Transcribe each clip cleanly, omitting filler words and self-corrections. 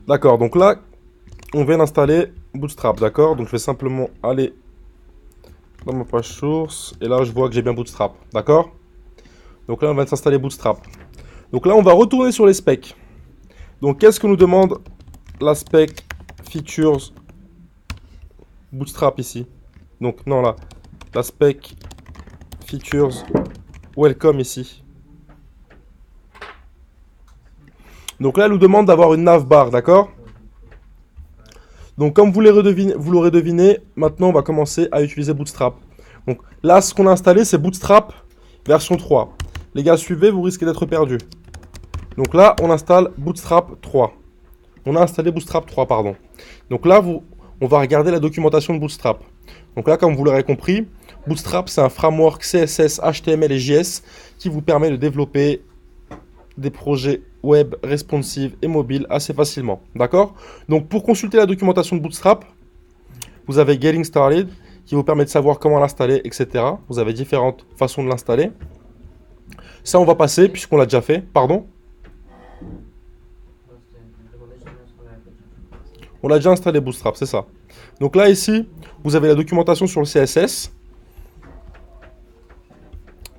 D'accord, donc là, on vient d'installer Bootstrap, d'accord? Donc je vais simplement aller dans ma page source, et là je vois que j'ai bien Bootstrap, d'accord? Donc là on vient de s'installer Bootstrap. Donc là on va retourner sur les specs. Donc qu'est-ce que nous demande la spec features Bootstrap ici? Donc non là, la spec features welcome ici. Donc là elle nous demande d'avoir une navbar, d'accord? Donc comme vous l'aurez deviné, maintenant on va commencer à utiliser Bootstrap. Donc là ce qu'on a installé c'est Bootstrap version 3. Les gars suivez, vous risquez d'être perdus. Donc là on installe Bootstrap 3. On a installé Bootstrap 3, pardon. Donc là on va regarder la documentation de Bootstrap. Donc là comme vous l'aurez compris, Bootstrap c'est un framework CSS, HTML et JS qui vous permet de développer des projets web responsive et mobile assez facilement. D'accord? Donc pour consulter la documentation de Bootstrap, vous avez Getting Started qui vous permet de savoir comment l'installer, etc. Vous avez différentes façons de l'installer. Ça, on va passer puisqu'on l'a déjà fait. Pardon? On l'a déjà installé Bootstrap, c'est ça. Donc là, ici, vous avez la documentation sur le CSS.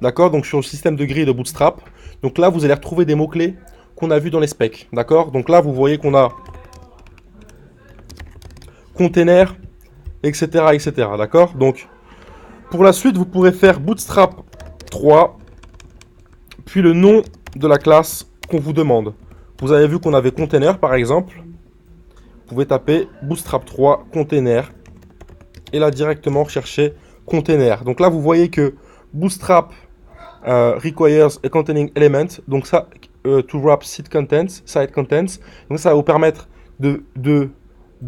D'accord? Donc sur le système de grille de Bootstrap. Donc là, vous allez retrouver des mots-clés qu'on a vus dans les specs. D'accord? Donc là, vous voyez qu'on a container, etc. etc. D'accord? Donc, pour la suite, vous pourrez faire Bootstrap 3, puis le nom de la classe qu'on vous demande. Vous avez vu qu'on avait container, par exemple. Vous pouvez taper Bootstrap 3 container et là directement rechercher container. Donc là, vous voyez que Bootstrap requires a containing element, donc ça, to wrap site contents. Donc ça va vous permettre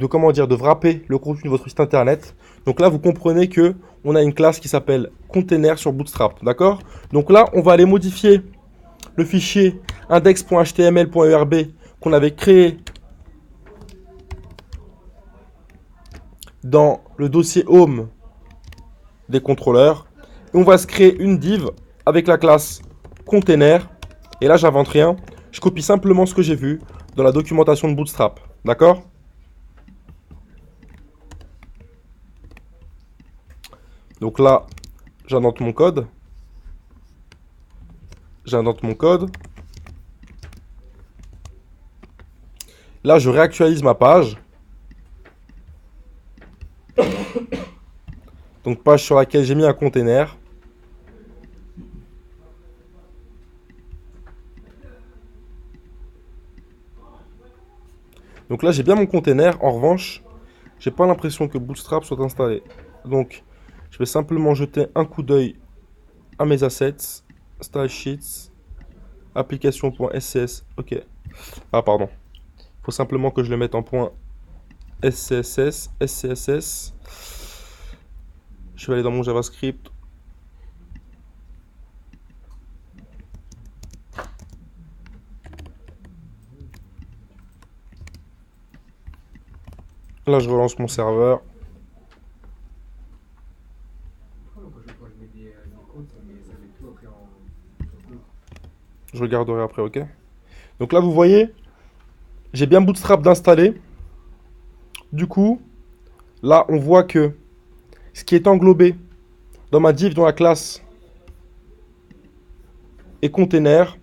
comment dire, de wrapper le contenu de votre site internet. Donc là, vous comprenez que on a une classe qui s'appelle container sur Bootstrap, d'accord? Donc là, on va aller modifier le fichier index.html.erb qu'on avait créé dans le dossier home des contrôleurs. Et on va se créer une div avec la classe container. Et là, j'invente rien. Je copie simplement ce que j'ai vu dans la documentation de Bootstrap. D'accord? Donc là, j'indente mon code. J'indente mon code. Là, je réactualise ma page. Donc page sur laquelle j'ai mis un container. Donc là, j'ai bien mon container. En revanche, j'ai pas l'impression que Bootstrap soit installé. Donc, je vais simplement jeter un coup d'œil à mes assets, style sheets, application.scs. Ok. Ah, pardon. Il faut simplement que je le mette en point SCSS, SCSS. Je vais aller dans mon JavaScript. Là, je relance mon serveur. Je regarderai après, ok? Donc là, vous voyez, j'ai bien Bootstrap d'installer. Du coup, là, on voit que ce qui est englobé dans ma div, dans la classe, est container.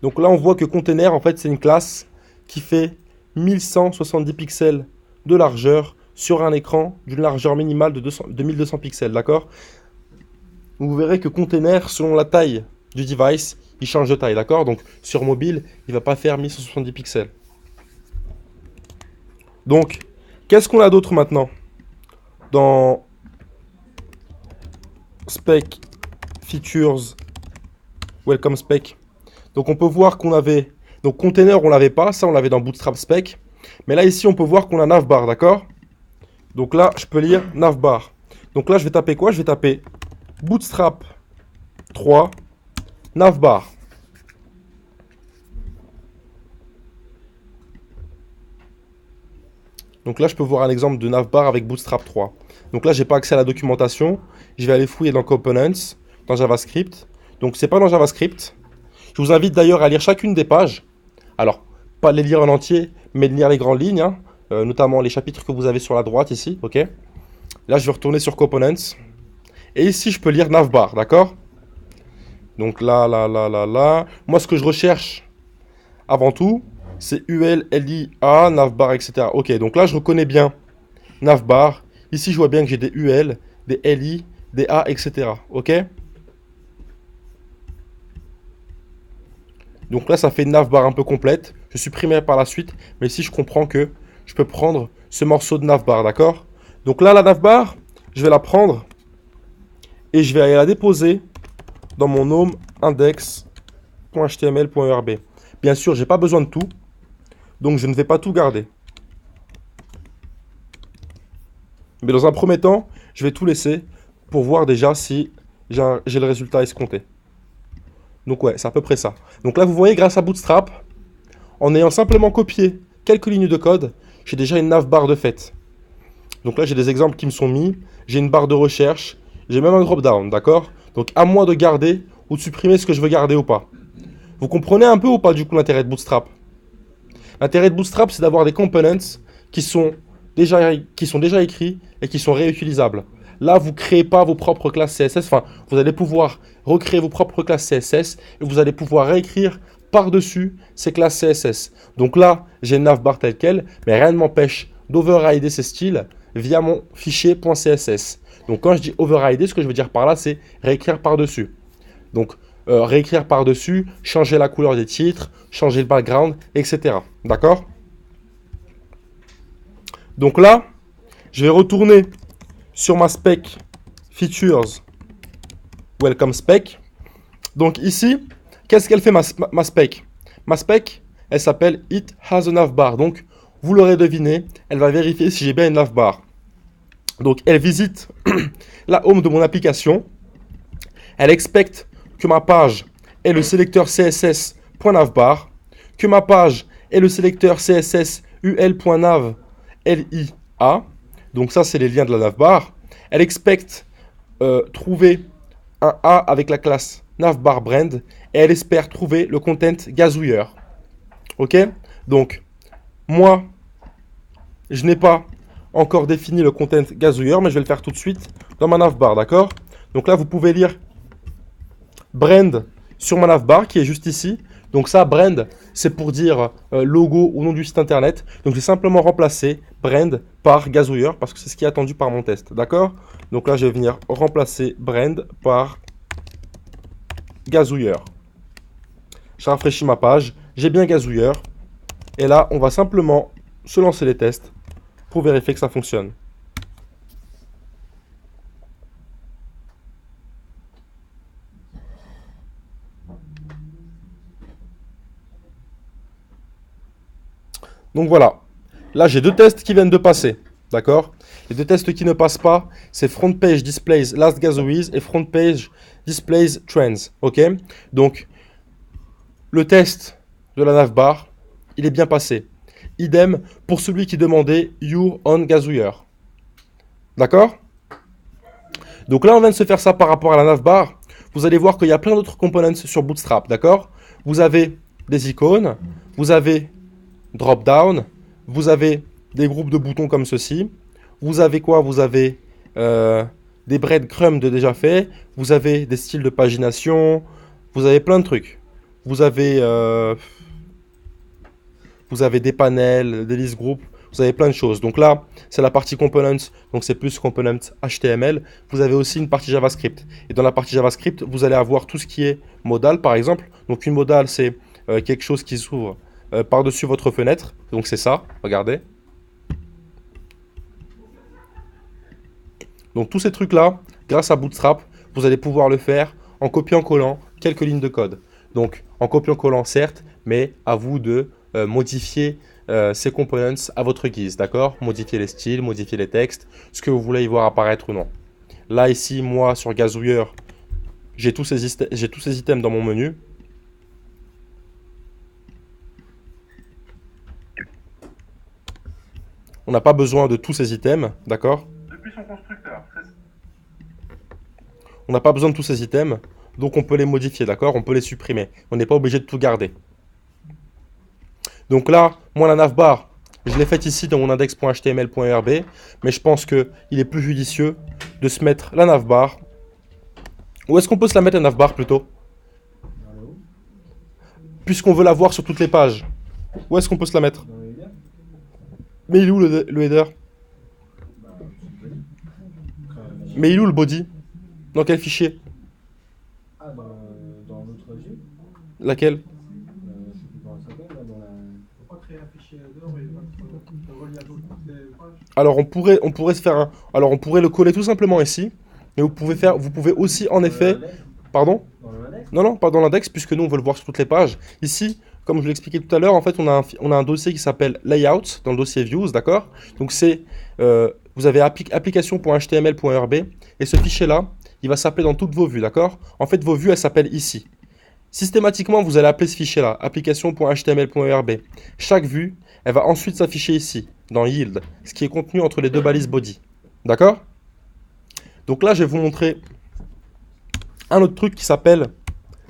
Donc là, on voit que container, en fait, c'est une classe qui fait 1170 pixels de largeur sur un écran d'une largeur minimale de 1200 pixels, d'accord? Vous verrez que container, selon la taille du device, il change de taille, d'accord? Donc sur mobile, il ne va pas faire 1170 pixels. Donc, qu'est-ce qu'on a d'autre maintenant? Dans spec, features, welcome spec. Donc on peut voir qu'on avait... Donc container, on l'avait pas, ça on l'avait dans Bootstrap spec. Mais là ici, on peut voir qu'on a navbar, d'accord? Donc là, je peux lire navbar. Donc là, je vais taper quoi? Je vais taper Bootstrap 3 navbar. Donc là, je peux voir un exemple de navbar avec Bootstrap 3. Donc là, j'ai pas accès à la documentation. Je vais aller fouiller dans Components, dans JavaScript. Donc c'est pas dans JavaScript. Je vous invite d'ailleurs à lire chacune des pages Alors, pas les lire en entier, mais de lire les grandes lignes, hein, notamment les chapitres que vous avez sur la droite ici, ok? Là, je vais retourner sur Components. Et ici, je peux lire navbar, d'accord? Donc là, là, là, là, là. Moi, ce que je recherche avant tout, c'est UL, LI, A, navbar, etc. Ok, donc là, je reconnais bien navbar. Ici, je vois bien que j'ai des UL, des LI, des A, etc. Ok? Donc là, ça fait une navbar un peu complète. Je supprimerai par la suite, mais ici, je comprends que je peux prendre ce morceau de navbar, d'accord? Donc là, la navbar, je vais la prendre et je vais aller la déposer dans mon home index.html.erb. Bien sûr, j'ai pas besoin de tout, donc je ne vais pas tout garder. Mais dans un premier temps, je vais tout laisser pour voir déjà si j'ai le résultat escompté. Donc ouais, c'est à peu près ça. Donc là, vous voyez, grâce à Bootstrap, en ayant simplement copié quelques lignes de code, j'ai déjà une navbar de fait. Donc là, j'ai des exemples qui me sont mis. J'ai une barre de recherche. J'ai même un drop-down, d'accord? Donc à moi de garder ou de supprimer ce que je veux garder ou pas. Vous comprenez un peu ou pas du coup l'intérêt de Bootstrap? L'intérêt de Bootstrap, c'est d'avoir des components qui sont déjà écrits et qui sont réutilisables. Là, vous ne créez pas vos propres classes CSS. Enfin, vous allez pouvoir recréer vos propres classes CSS et vous allez pouvoir réécrire par-dessus ces classes CSS. Donc là, j'ai une navbar telle quelle, mais rien ne m'empêche d'overrider ces styles via mon fichier .css. Donc quand je dis overrider, ce que je veux dire par là, c'est réécrire par-dessus. Donc réécrire par-dessus, changer la couleur des titres, changer le background, etc. D'accord? Donc là, je vais retourner sur ma spec features welcome spec. Donc ici, qu'est-ce qu'elle fait ma spec? Ma spec, elle s'appelle it has a navbar. Donc vous l'aurez deviné, elle va vérifier si j'ai bien une navbar. Donc elle visite la home de mon application. Elle expecte que ma page ait le sélecteur CSS.navbar, que ma page ait le sélecteur CSS ul.nav LIA. Donc ça, c'est les liens de la navbar. Elle expecte trouver un A avec la classe navbar brand et elle espère trouver le content gazouilleur. Ok? Donc, moi, je n'ai pas encore défini le content gazouilleur, mais je vais le faire tout de suite dans ma navbar, d'accord? Donc là, vous pouvez lire brand sur ma navbar qui est juste ici. Donc ça, brand, c'est pour dire logo ou nom du site internet. Donc j'ai simplement remplacé brand par gazouilleur parce que c'est ce qui est attendu par mon test. D'accord? Donc là, je vais venir remplacer brand par gazouilleur. Je rafraîchis ma page. J'ai bien gazouilleur. Et là, on va simplement se lancer les tests pour vérifier que ça fonctionne. Donc voilà. Là, j'ai deux tests qui viennent de passer. D'accord? Les deux tests qui ne passent pas, c'est front page displays last gazouilles et front page displays trends. Ok? Donc, le test de la navbar, il est bien passé. Idem pour celui qui demandait your on gazouilleur. D'accord? Donc là, on vient de se faire ça par rapport à la navbar. Vous allez voir qu'il y a plein d'autres components sur Bootstrap. D'accord? Vous avez des icônes, vous avez drop-down, vous avez des groupes de boutons comme ceci. Vous avez quoi? Vous avez des breadcrumbs de déjà fait. Vous avez des styles de pagination. Vous avez plein de trucs. Vous avez des panels, des list groups. Vous avez plein de choses. Donc là, c'est la partie components. Donc c'est plus components HTML. Vous avez aussi une partie JavaScript. Et dans la partie JavaScript, vous allez avoir tout ce qui est modal, par exemple. Donc une modal, c'est quelque chose qui s'ouvre par-dessus votre fenêtre. Donc c'est ça, regardez. Donc tous ces trucs-là, grâce à Bootstrap, vous allez pouvoir le faire en copiant-collant quelques lignes de code. Donc en copiant-collant certes, mais à vous de modifier ces components à votre guise, d'accord? Modifier les styles, modifier les textes, ce que vous voulez y voir apparaître ou non. Là ici, moi sur Gazouilleur, j'ai tous ces items dans mon menu. On n'a pas besoin de tous ces items, d'accord? Depuis son constructeur. On n'a pas besoin de tous ces items, donc on peut les modifier, d'accord? On peut les supprimer. On n'est pas obligé de tout garder. Donc là, moi, la navbar, je l'ai faite ici dans mon index.html.erb, mais je pense qu'il est plus judicieux de se mettre la navbar. Où est-ce qu'on peut se la mettre, la navbar, plutôt? Puisqu'on veut la voir sur toutes les pages. Où est-ce qu'on peut se la mettre? Mais il est où le header? Mais il est où le body? Dans quel fichier? Ah, dans l'autre vue, Laquelle? je sais plus comment ça s'appelle, là, dans la... Faut pas créer un fichier header et le relier à d'autres pages. Alors on pourrait se faire un... Alors on pourrait le coller tout simplement ici. Et vous pouvez aussi en effet... Pardon? Dans le index. Non, pas dans l'index, puisque nous on veut le voir sur toutes les pages. Ici, comme je vous l'expliquais tout à l'heure, en fait on a un dossier qui s'appelle Layout, dans le dossier Views, d'accord? Donc c'est... vous avez application.html.erb, et ce fichier-là, il va s'appeler dans toutes vos vues, d'accord? En fait, vos vues, elles s'appellent ici. Systématiquement, vous allez appeler ce fichier-là, application.html.erb. Chaque vue, elle va ensuite s'afficher ici, dans Yield, ce qui est contenu entre les deux balises body. D'accord? Donc là, je vais vous montrer un autre truc qui s'appelle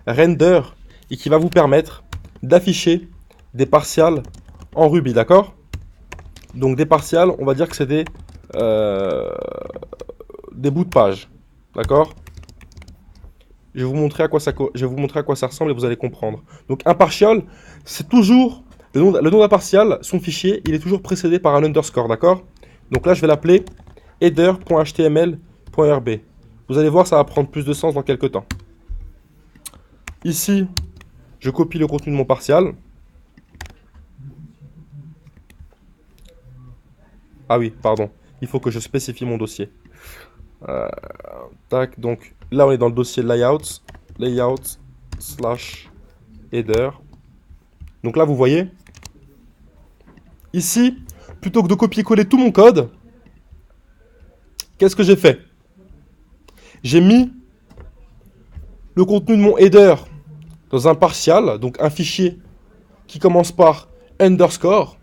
Render, et qui va vous permettre d'afficher des partials en Ruby, d'accord? Donc des partials, on va dire que c'est des bouts de page, d'accord? Je vais vous montrer à quoi ça ressemble et vous allez comprendre. Donc un partial, c'est toujours le nom d'un partial, son fichier, il est toujours précédé par un underscore, d'accord? Donc là, je vais l'appeler header.html.rb. Vous allez voir, ça va prendre plus de sens dans quelques temps. Ici, je copie le contenu de mon partial. Ah oui, pardon. Il faut que je spécifie mon dossier. Tac, donc là on est dans le dossier layout slash header. Donc là vous voyez, ici, plutôt que de copier-coller tout mon code, qu'est-ce que j'ai fait? J'ai mis le contenu de mon header dans un partial, donc un fichier qui commence par underscore,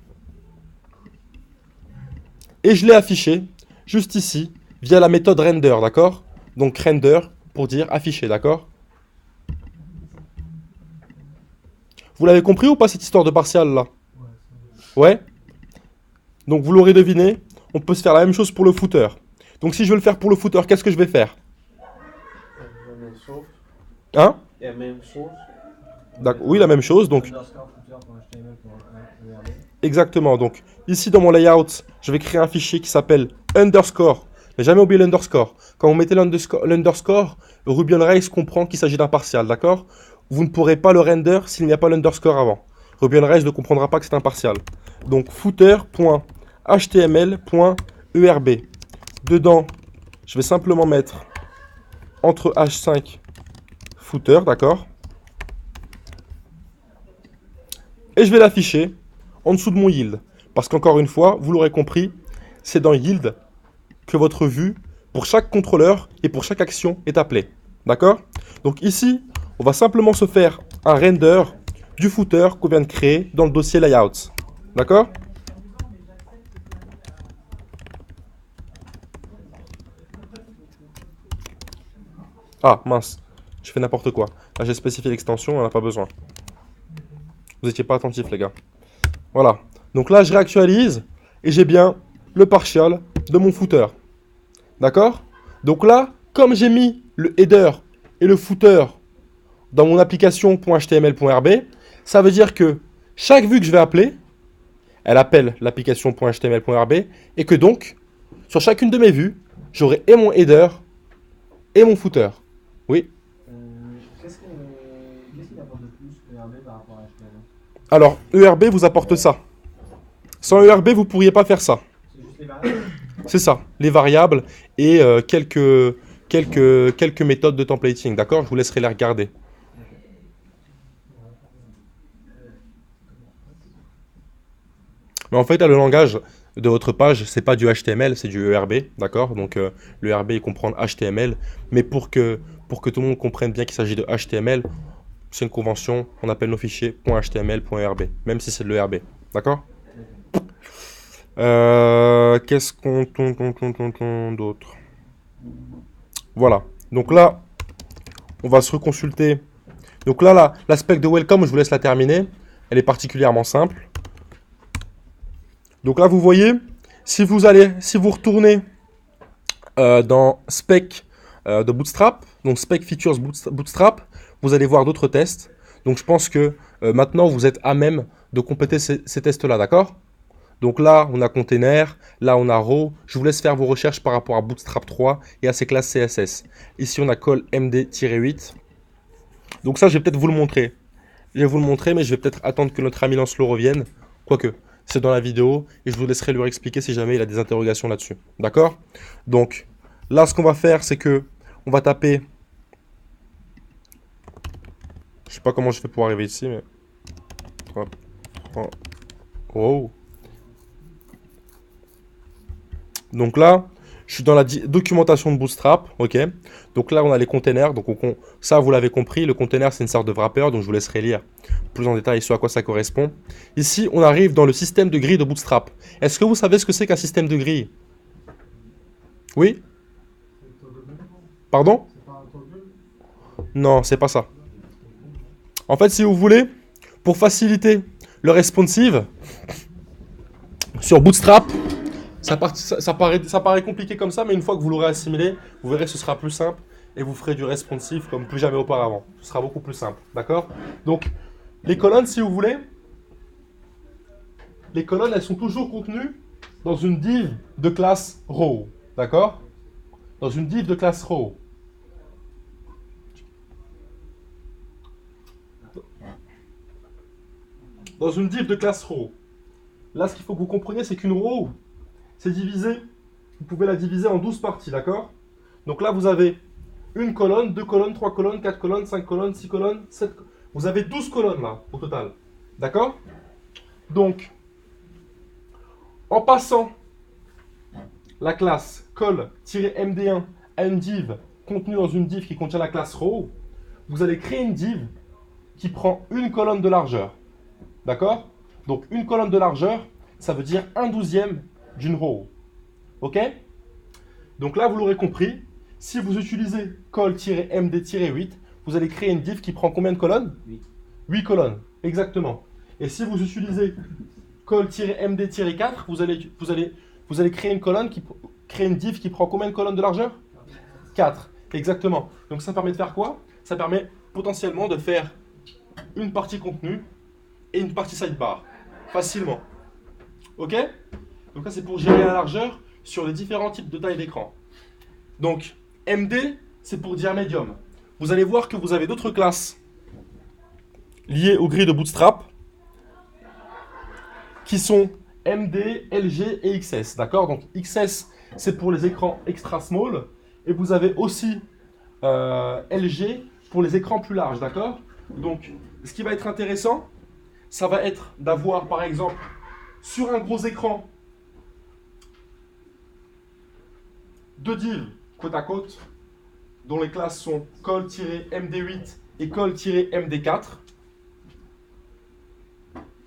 et je l'ai affiché juste ici via la méthode render, d'accord? Donc render pour dire afficher, d'accord? Vous l'avez compris ou pas cette histoire de partial là? Ouais? Donc vous l'aurez deviné, on peut se faire la même chose pour le footer. Donc si je veux le faire pour le footer, qu'est-ce que je vais faire? La même chose. Hein? La même chose. Oui, la même chose, donc Underscore footer.html.erb. exactement. Donc ici dans mon layout, je vais créer un fichier qui s'appelle underscore. Mais jamais oublier l'underscore. Quand vous mettez l'underscore, Ruby on Rails comprend qu'il s'agit d'un partial, d'accord? Vous ne pourrez pas le render s'il n'y a pas l'underscore avant. Ruby on Rails ne comprendra pas que c'est un partial. Donc footer.html.erb. Dedans, je vais simplement mettre entre H5 footer, d'accord? Et je vais l'afficher en dessous de mon yield. Parce qu'encore une fois, vous l'aurez compris, c'est dans yield que votre vue, pour chaque contrôleur et pour chaque action, est appelée. D'accord? Donc ici, on va simplement se faire un render du footer qu'on vient de créer dans le dossier layouts. D'accord? Ah, mince. Je fais n'importe quoi. Là, j'ai spécifié l'extension, on n'en a pas besoin. Vous n'étiez pas attentifs, les gars. Voilà. Donc là, je réactualise et j'ai bien le partial de mon footer. D'accord? Donc là, comme j'ai mis le header et le footer dans mon application.html.rb, ça veut dire que chaque vue que je vais appeler, elle appelle l'application.html.rb et que donc, sur chacune de mes vues, j'aurai et mon header et mon footer. Oui? Qu'est-ce qu'il apporte de plus ERB par rapport à HTML? Alors, ERB vous apporte ça. Sans ERB, vous ne pourriez pas faire ça. C'est juste les variables. C'est ça, les variables et quelques méthodes de templating, d'accord? Je vous laisserai les regarder. Mais en fait, là, le langage de votre page, c'est pas du HTML, c'est du ERB, d'accord? Donc, le ERB, il comprend HTML, mais pour que tout le monde comprenne bien qu'il s'agit de HTML, c'est une convention, on appelle nos fichiers .html.erb, même si c'est de l'ERB, d'accord? Qu'est-ce qu'on d'autre? Voilà. Donc là, on va se reconsulter. Donc là, l'aspect de welcome, je vous laisse la terminer. Elle est particulièrement simple. Donc là, vous voyez, si vous retournez dans Spec de Bootstrap, donc Spec Features Bootstrap, vous allez voir d'autres tests. Donc je pense que maintenant, vous êtes à même de compléter ces tests-là, d'accord? Donc là, on a container, là, on a row. Je vous laisse faire vos recherches par rapport à Bootstrap 3 et à ses classes CSS. Ici, on a call MD-8. Donc ça, je vais peut-être vous le montrer. Je vais vous le montrer, mais je vais peut-être attendre que notre ami Lancelot revienne. Quoique, c'est dans la vidéo et je vous laisserai lui expliquer si jamais il a des interrogations là-dessus. D'accord? Donc, là, ce qu'on va faire, c'est que on va taper... Je sais pas comment je fais pour arriver ici, mais... Hop. Oh. Donc là, je suis dans la documentation de Bootstrap, ok. Donc là, on a les containers. Donc ça, vous l'avez compris, le container, c'est une sorte de wrapper. Donc je vous laisserai lire plus en détail sur à quoi ça correspond. Ici, on arrive dans le système de grille de Bootstrap. Est-ce que vous savez ce que c'est qu'un système de grille? Oui? Pardon? Non, c'est pas ça. En fait, si vous voulez, pour faciliter le responsive, sur Bootstrap, ça paraît compliqué comme ça, mais une fois que vous l'aurez assimilé, vous verrez que ce sera plus simple et vous ferez du responsive comme plus jamais auparavant. Ce sera beaucoup plus simple, d'accord? Donc, les colonnes, si vous voulez, les colonnes, elles sont toujours contenues dans une div de classe row, d'accord? Dans une div de classe row. Dans une div de classe row. Là, ce qu'il faut que vous compreniez, c'est qu'une row, c'est divisé, vous pouvez la diviser en 12 parties, d'accord? Donc là, vous avez une colonne, 2 colonnes, 3 colonnes, 4 colonnes, 5 colonnes, 6 colonnes, 7 colonnes. Vous avez 12 colonnes là, au total. D'accord? Donc, en passant la classe call-md1 à une div contenue dans une div qui contient la classe row, vous allez créer une div qui prend une colonne de largeur. D'accord? Donc, une colonne de largeur, ça veut dire 1/12 d'une row. Ok? Donc là, vous l'aurez compris, si vous utilisez call-md-8, vous allez créer une div qui prend combien de colonnes? 8 colonnes, exactement. Et si vous utilisez call-md-4, vous allez créer une div qui prend combien de colonnes de largeur? 4, exactement. Donc ça permet de faire quoi? Ça permet potentiellement de faire une partie contenue et une partie sidebar, facilement. Ok? Donc ça, c'est pour gérer la largeur sur les différents types de taille d'écran. Donc, MD, c'est pour dire médium. Vous allez voir que vous avez d'autres classes liées aux grilles de Bootstrap qui sont MD, LG et XS. D'accord? Donc, XS, c'est pour les écrans extra small. Et vous avez aussi LG pour les écrans plus larges. D'accord? Donc, ce qui va être intéressant, ça va être d'avoir, par exemple, sur un gros écran, 2 divs côte à côte, dont les classes sont call-md8 et call-md4,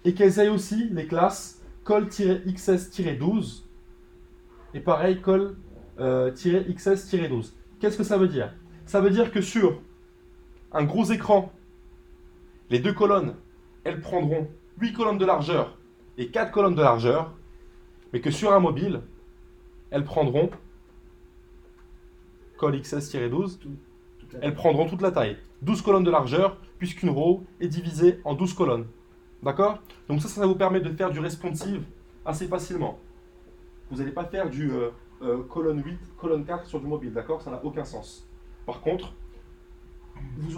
et qu'elles aient aussi les classes call-xs-12 et pareil call-xs-12. Qu'est-ce que ça veut dire? Ça veut dire que sur un gros écran, les 2 colonnes, elles prendront 8 colonnes de largeur et 4 colonnes de largeur, mais que sur un mobile, elles prendront call-xs-12, elles prendront toute la taille. 12 colonnes de largeur, puisqu'une row est divisée en 12 colonnes. D'accord? Donc ça vous permet de faire du responsive assez facilement. Vous n'allez pas faire du colonne 8, colonne 4 sur du mobile, d'accord? Ça n'a aucun sens. Par contre, vous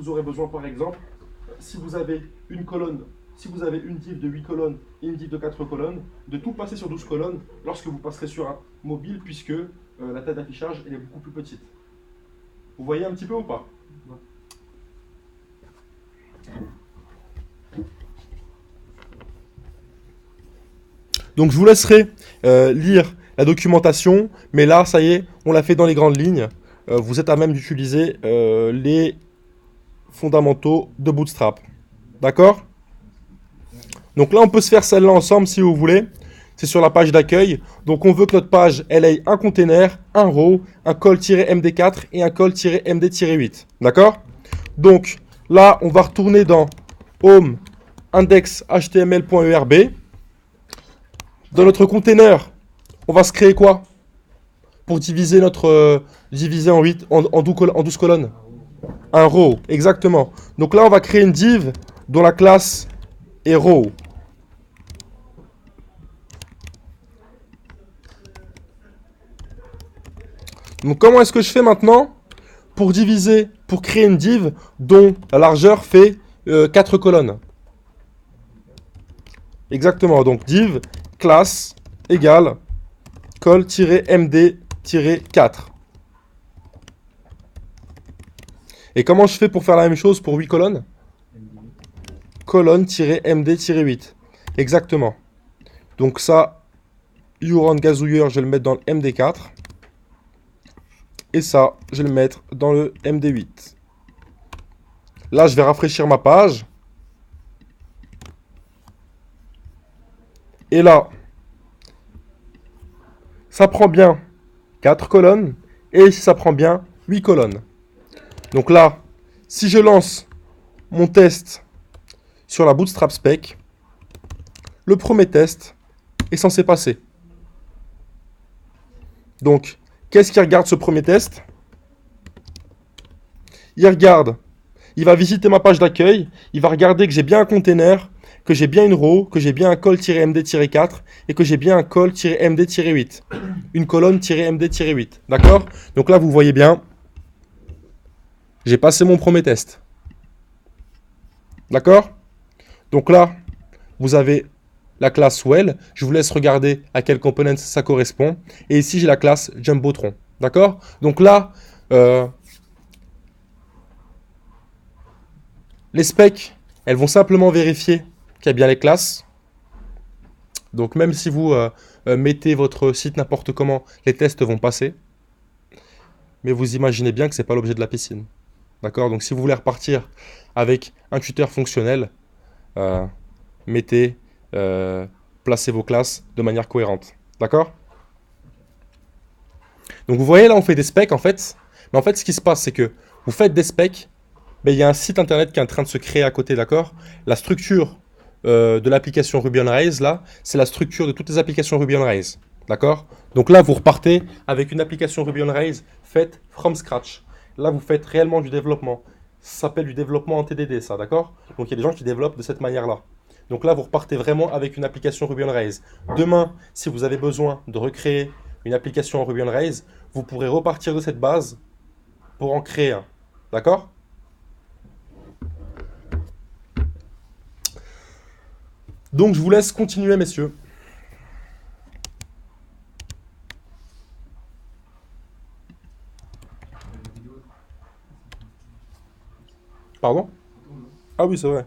aurez besoin, par exemple, si vous avez une div de 8 colonnes et une div de 4 colonnes, de tout passer sur 12 colonnes lorsque vous passerez sur un mobile, puisque la taille d'affichage elle est beaucoup plus petite. Vous voyez un petit peu ou pas? Donc je vous laisserai lire la documentation, mais là, ça y est, on l'a fait dans les grandes lignes. Vous êtes à même d'utiliser les fondamentaux de Bootstrap. D'accord? Donc là, on peut se faire celle-là ensemble si vous voulez. C'est sur la page d'accueil. Donc on veut que notre page, elle ait un container, un row, un call-md4 et un call-md-8. D'accord? Donc là, on va retourner dans home index html.erb. Dans notre container, on va se créer quoi? Pour diviser notre diviser en 8 en 12 colonnes. Un row, exactement. Donc là, on va créer une div dont la classe est row. Donc comment est-ce que je fais maintenant pour diviser, pour créer une div dont la largeur fait 4 colonnes? Exactement, donc div classe égale col-md-4. Et comment je fais pour faire la même chose pour 8 colonnes? Colonne-md-8. Exactement. Donc ça, Youron gazouilleur, je vais le mettre dans le md4. Et ça, je vais le mettre dans le md8. Là, je vais rafraîchir ma page. Et là, ça prend bien 4 colonnes. Et ici, ça prend bien 8 colonnes. Donc là, si je lance mon test sur la Bootstrap Spec, le premier test est censé passer. Donc, qu'est-ce qu'il regarde ce premier test? Il regarde, il va visiter ma page d'accueil, il va regarder que j'ai bien un container, que j'ai bien une row, que j'ai bien un col-md-4 et que j'ai bien un col-md-8. Une colonne-md-8. D'accord? Donc là, vous voyez bien, j'ai passé mon premier test. D'accord? Donc là, vous avez la classe Well. Je vous laisse regarder à quel component ça correspond. Et ici, j'ai la classe Jumbotron. D'accord? Donc là, les specs, elles vont simplement vérifier qu'il y a bien les classes. Donc même si vous mettez votre site n'importe comment, les tests vont passer. Mais vous imaginez bien que ce n'est pas l'objet de la piscine. D'accord? Donc si vous voulez repartir avec un tuteur fonctionnel, placez vos classes de manière cohérente. D'accord? Donc vous voyez là, on fait des specs en fait. Mais en fait, ce qui se passe, c'est que vous faites des specs, mais il y a un site internet qui est en train de se créer à côté, d'accord? La structure de l'application Ruby on Rails, là, c'est la structure de toutes les applications Ruby on Rails. D'accord? Donc là, vous repartez avec une application Ruby on Rails faite from scratch. Là, vous faites réellement du développement. Ça s'appelle du développement en TDD, ça, d'accord? Donc il y a des gens qui développent de cette manière-là. Donc là, vous repartez vraiment avec une application Ruby on Rails. Demain, si vous avez besoin de recréer une application en Ruby on Rails, vous pourrez repartir de cette base pour en créer un. D'accord? Donc je vous laisse continuer, messieurs. Pardon? Ah oui, c'est vrai.